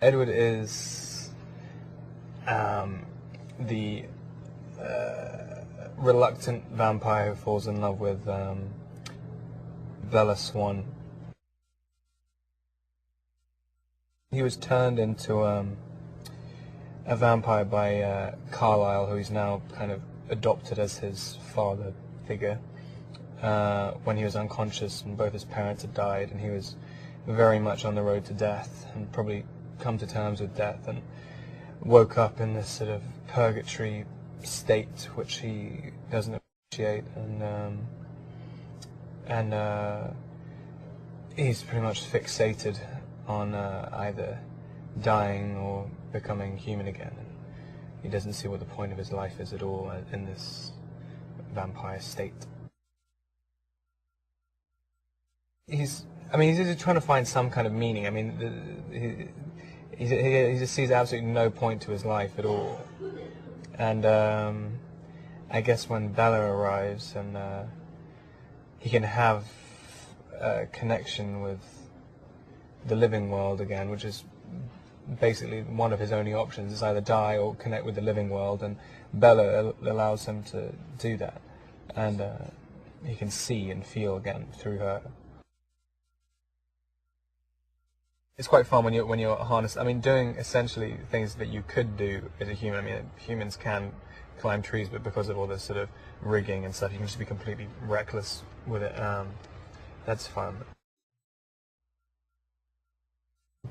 Edward is the reluctant vampire who falls in love with Bella Swan. He was turned into a vampire by Carlisle, who he's now kind of adopted as his father figure, when he was unconscious and both his parents had died, and he was very much on the road to death and probably come to terms with death, and woke up in this sort of purgatory state which he doesn't appreciate, and he's pretty much fixated on either dying or becoming human again. And he doesn't see what the point of his life is at all in this vampire state. He's just trying to find some kind of meaning. I mean, he just sees absolutely no point to his life at all. And I guess when Bella arrives and he can have a connection with the living world again, which is basically one of his only options, is either die or connect with the living world, and Bella allows him to do that, and he can see and feel again through her. It's quite fun when you're harnessed. I mean, doing essentially things that you could do as a human. I mean, humans can climb trees, but because of all this sort of rigging and stuff, you can just be completely reckless with it. That's fun.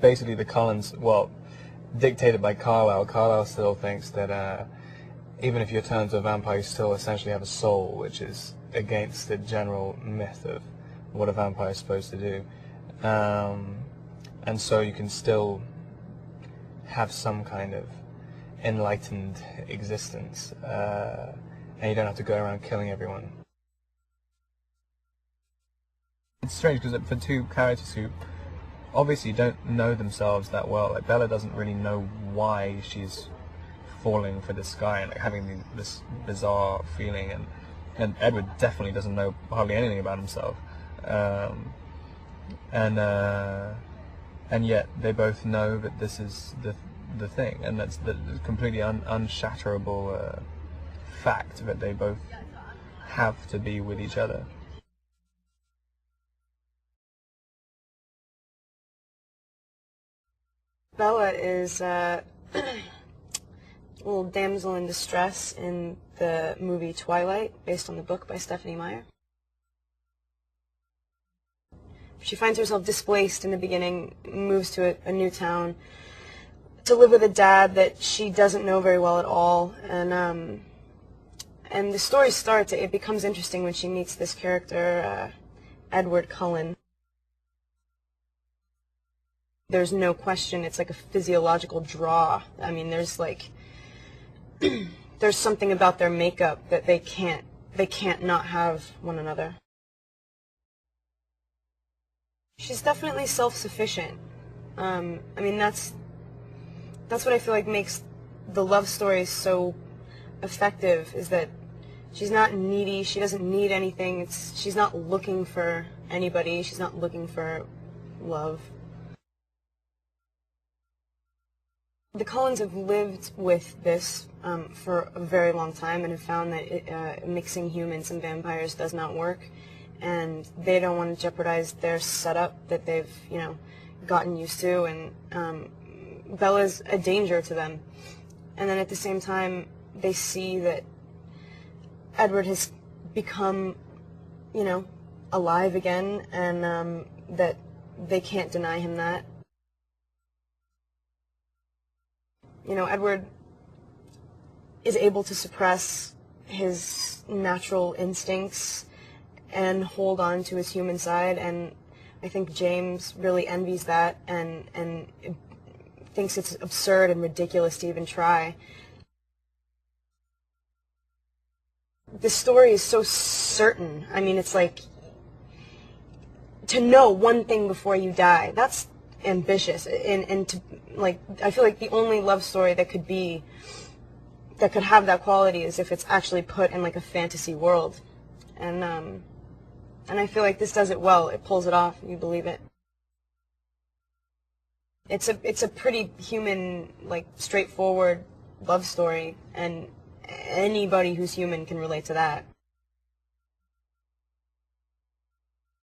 Basically, the Cullens, well, dictated by Carlisle. Carlisle still thinks that even if you're turned to a vampire, you still essentially have a soul, which is against the general myth of what a vampire is supposed to do. And so you can still have some kind of enlightened existence, and you don't have to go around killing everyone. It's strange because for two characters who obviously don't know themselves that well, like Bella doesn't really know why she's falling for this guy and like, having this bizarre feeling, and Edward definitely doesn't know hardly anything about himself, and yet they both know that this is the thing, and that's the completely unshatterable fact that they both have to be with each other. Bella is a little damsel in distress in the movie Twilight, based on the book by Stephanie Meyer. She finds herself displaced in the beginning, moves to a new town to live with a dad that she doesn't know very well at all, and the story starts, it becomes interesting when she meets this character, Edward Cullen. There's no question, it's like a physiological draw. I mean, there's like, there's something about their makeup that they can't not have one another. She's definitely self-sufficient. I mean, that's what I feel like makes the love stories so effective, is that she's not needy, she doesn't need anything, she's not looking for anybody, she's not looking for love. The Cullens have lived with this for a very long time and have found that mixing humans and vampires does not work, and they don't want to jeopardize their setup that they've, gotten used to, and Bella's a danger to them. And then at the same time, they see that Edward has become, alive again, and that they can't deny him that. Edward is able to suppress his natural instincts and hold on to his human side, and I think James really envies that and thinks it's absurd and ridiculous to even try. The story is so certain. I mean, it's like, to know one thing before you die, that's ambitious, and to, like, I feel like the only love story that could have that quality is if it's actually put in like a fantasy world, and I feel like this does it well. It pulls it off, you believe it. it's a pretty human, like, straightforward love story, and anybody who's human can relate to that.